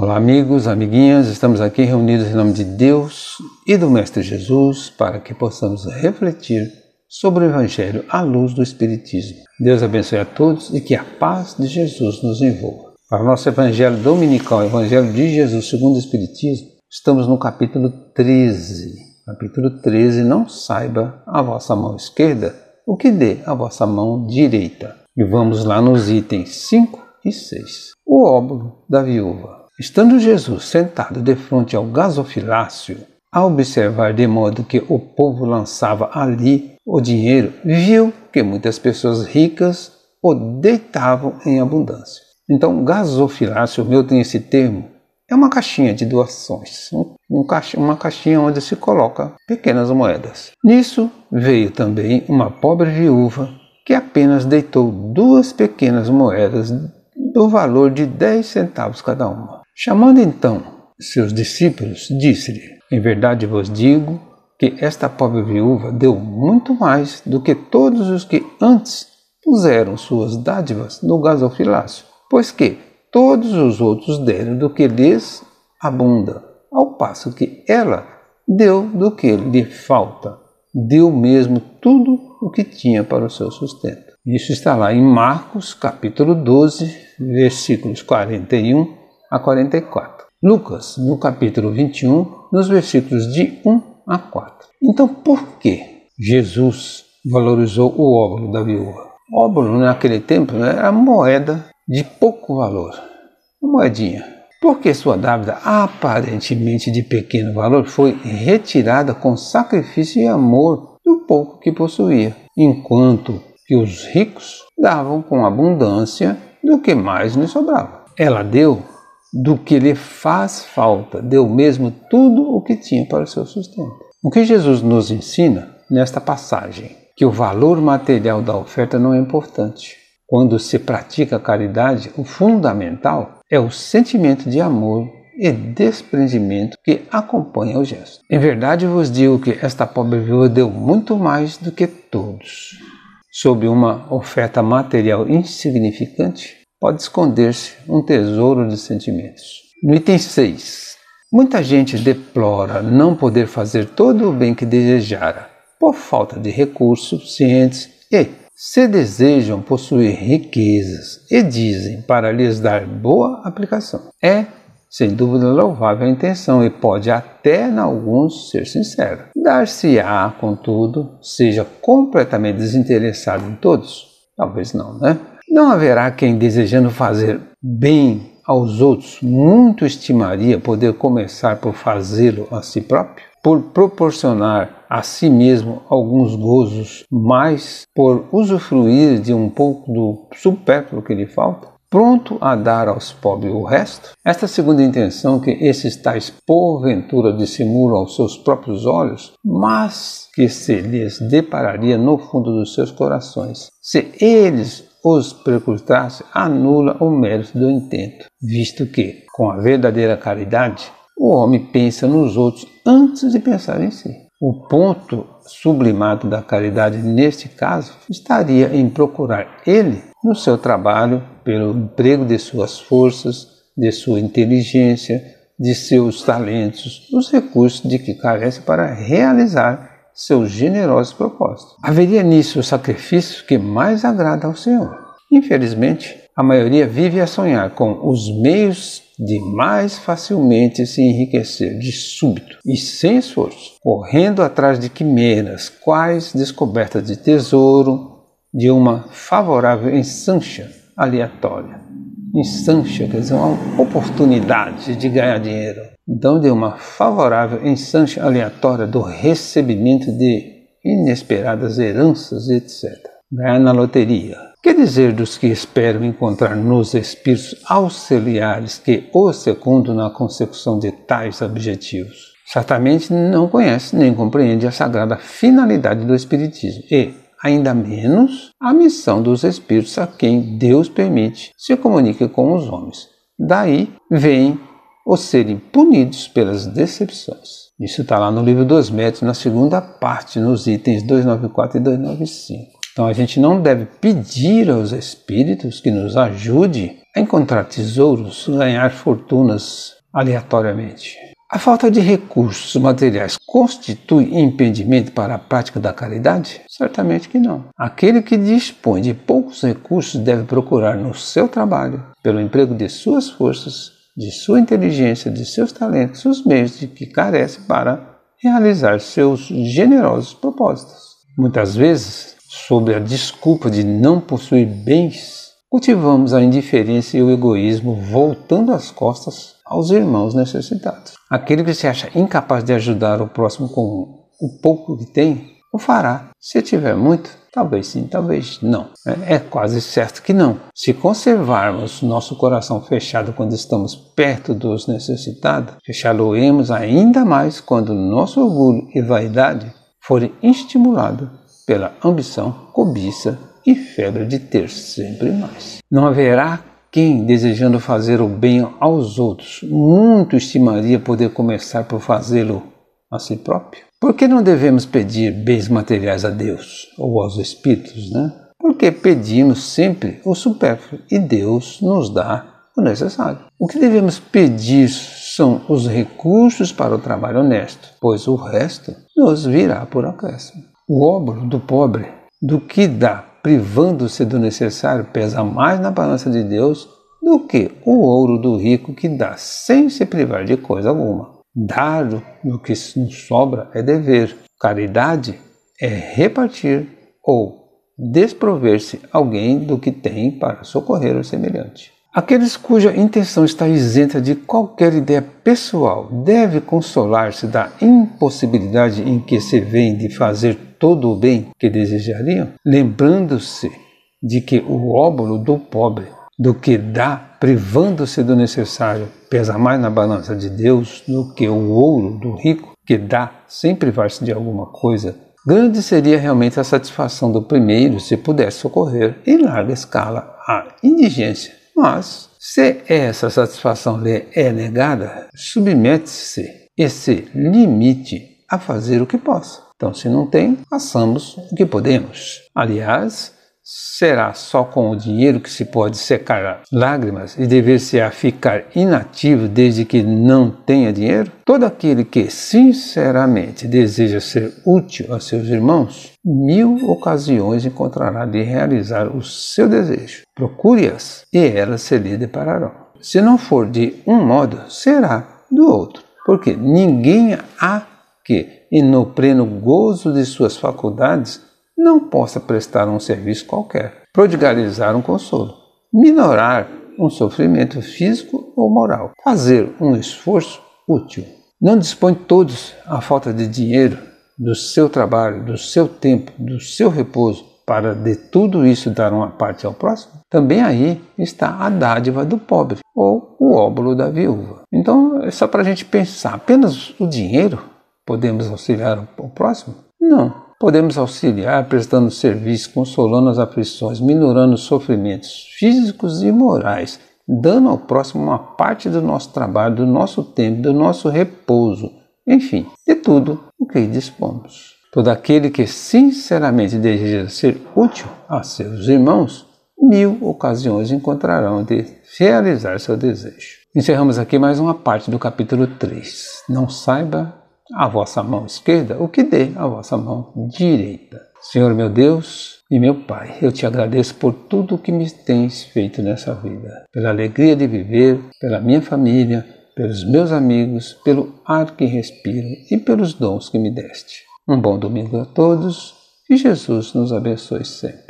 Olá amigos, amiguinhas, estamos aqui reunidos em nome de Deus e do Mestre Jesus para que possamos refletir sobre o Evangelho à luz do Espiritismo. Deus abençoe a todos e que a paz de Jesus nos envolva. Para o nosso Evangelho dominical, Evangelho de Jesus segundo o Espiritismo, estamos no capítulo 13. Capítulo 13, não saiba a vossa mão esquerda o que dê a vossa mão direita. E vamos lá nos itens 5 e 6. O óbolo da viúva. Estando Jesus sentado defronte ao gasofilácio, a observar de modo que o povo lançava ali o dinheiro, viu que muitas pessoas ricas o deitavam em abundância. Então, gasofilácio, o meu tem esse termo, é uma caixinha de doações, uma caixinha onde se coloca pequenas moedas. Nisso veio também uma pobre viúva que apenas deitou 2 pequenas moedas do valor de 10 centavos cada uma. Chamando então seus discípulos, disse-lhe: em verdade vos digo que esta pobre viúva deu muito mais do que todos os que antes puseram suas dádivas no gasofilácio, pois que todos os outros deram do que lhes abunda, ao passo que ela deu do que lhe falta, deu mesmo tudo o que tinha para o seu sustento. Isso está lá em Marcos, capítulo 12, versículos 41 a 44. Lucas, no capítulo 21, nos versículos de 1 a 4. Então, por que Jesus valorizou o óbolo da viúva? Óbolo, naquele tempo, era moeda de pouco valor, uma moedinha. Porque sua dávida, aparentemente de pequeno valor, foi retirada com sacrifício e amor do pouco que possuía, enquanto que os ricos davam com abundância do que mais lhe sobrava. Ela deu do que lhe faz falta, deu mesmo tudo o que tinha para o seu sustento. O que Jesus nos ensina nesta passagem? Que o valor material da oferta não é importante. Quando se pratica a caridade, o fundamental é o sentimento de amor e desprendimento que acompanha o gesto. Em verdade vos digo que esta pobre viúva deu muito mais do que todos. Sob uma oferta material insignificante, pode esconder-se um tesouro de sentimentos. No item 6, muita gente deplora não poder fazer todo o bem que desejara, por falta de recursos suficientes e, se desejam possuir riquezas e dizem para lhes dar boa aplicação. É, sem dúvida, louvável a intenção e pode até, em alguns, ser sincera. Dar-se-á, contudo, seja completamente desinteressado em todos? Talvez não, né? Não haverá quem, desejando fazer bem aos outros, muito estimaria poder começar por fazê-lo a si próprio, por proporcionar a si mesmo alguns gozos, mas por usufruir de um pouco do supérfluo que lhe falta, pronto a dar aos pobres o resto? Esta segunda intenção que esses tais porventura dissimulam aos seus próprios olhos, mas que se lhes depararia no fundo dos seus corações, se eles os precrutasse, anula o mérito do intento, visto que, com a verdadeira caridade, o homem pensa nos outros antes de pensar em si. O ponto sublimado da caridade, neste caso, estaria em procurar ele, no seu trabalho, pelo emprego de suas forças, de sua inteligência, de seus talentos, os recursos de que carece para realizar seus generosos propósitos. Haveria nisso o sacrifício que mais agrada ao Senhor. Infelizmente, a maioria vive a sonhar com os meios de mais facilmente se enriquecer de súbito e sem esforço, correndo atrás de quimeras, quais descobertas de tesouro, de uma favorável ensancha aleatória. Ensancha quer dizer uma oportunidade de ganhar dinheiro. Então, de uma favorável ensancha aleatória do recebimento de inesperadas heranças, etc. Ganhar na loteria. Que dizer dos que esperam encontrar nos espíritos auxiliares que os secundam na consecução de tais objetivos? Certamente não conhece nem compreende a sagrada finalidade do Espiritismo e, ainda menos, a missão dos espíritos a quem Deus permite se comunique com os homens. Daí vem os serem punidos pelas decepções. Isso está lá no Livro dos Médiuns, na segunda parte, nos itens 294 e 295. Então a gente não deve pedir aos espíritos que nos ajude a encontrar tesouros, ganhar fortunas aleatoriamente. A falta de recursos materiais constitui impedimento para a prática da caridade? Certamente que não. Aquele que dispõe de poucos recursos deve procurar no seu trabalho, pelo emprego de suas forças, de sua inteligência, de seus talentos, os meios de que carece para realizar seus generosos propósitos. Muitas vezes, sob a desculpa de não possuir bens, cultivamos a indiferença e o egoísmo, voltando as costas aos irmãos necessitados. Aquele que se acha incapaz de ajudar o próximo com o pouco que tem, o fará. Se tiver muito, talvez sim, talvez não. É quase certo que não. Se conservarmos nosso coração fechado quando estamos perto dos necessitados, fechá-lo-emos ainda mais quando nosso orgulho e vaidade forem estimulados pela ambição, cobiça e febre de ter sempre mais. Não haverá quem, desejando fazer o bem aos outros, muito estimaria poder começar por fazê-lo a si próprio? Por que não devemos pedir bens materiais a Deus ou aos Espíritos, né? Porque pedimos sempre o supérfluo e Deus nos dá o necessário. O que devemos pedir são os recursos para o trabalho honesto, pois o resto nos virá por acréscimo. O óbolo do pobre, do que dá privando-se do necessário, pesa mais na balança de Deus do que o ouro do rico que dá sem se privar de coisa alguma. Dar do que nos sobra é dever. Caridade é repartir ou desprover-se alguém do que tem para socorrer o semelhante. Aqueles cuja intenção está isenta de qualquer ideia pessoal deve consolar-se da impossibilidade em que se veem de fazer todo o bem que desejariam, lembrando-se de que o óbolo do pobre, do que dá privando-se do necessário, pesa mais na balança de Deus do que o ouro do rico, que dá sem privar-se de alguma coisa. Grande seria realmente a satisfação do primeiro se pudesse socorrer em larga escala a indigência. Mas, se essa satisfação lhe é negada, submete-se e se limite a fazer o que possa. Então, se não tem, façamos o que podemos. Aliás, será só com o dinheiro que se pode secar lágrimas e dever-se-á ficar inativo desde que não tenha dinheiro? Todo aquele que sinceramente deseja ser útil a seus irmãos, 1000 ocasiões encontrará de realizar o seu desejo. Procure-as e elas se lhe depararão. Se não for de um modo, será do outro, porque ninguém há que, e no pleno gozo de suas faculdades, não possa prestar um serviço qualquer, prodigalizar um consolo, minorar um sofrimento físico ou moral, fazer um esforço útil. Não dispõe todos a falta de dinheiro, do seu trabalho, do seu tempo, do seu repouso, para de tudo isso dar uma parte ao próximo? Também aí está a dádiva do pobre, ou o óbolo da viúva. Então, é só para a gente pensar, apenas o dinheiro podemos auxiliar o próximo? Não. Podemos auxiliar prestando serviço, consolando as aflições, minorando os sofrimentos físicos e morais, dando ao próximo uma parte do nosso trabalho, do nosso tempo, do nosso repouso, enfim, de tudo o que dispomos. Todo aquele que sinceramente deseja ser útil a seus irmãos, 1000 ocasiões encontrarão de realizar seu desejo. Encerramos aqui mais uma parte do capítulo 3. Não saiba a vossa mão esquerda o que dê a vossa mão direita. Senhor meu Deus e meu Pai, eu te agradeço por tudo o que me tens feito nessa vida, pela alegria de viver, pela minha família, pelos meus amigos, pelo ar que respiro e pelos dons que me deste. Um bom domingo a todos e Jesus nos abençoe sempre.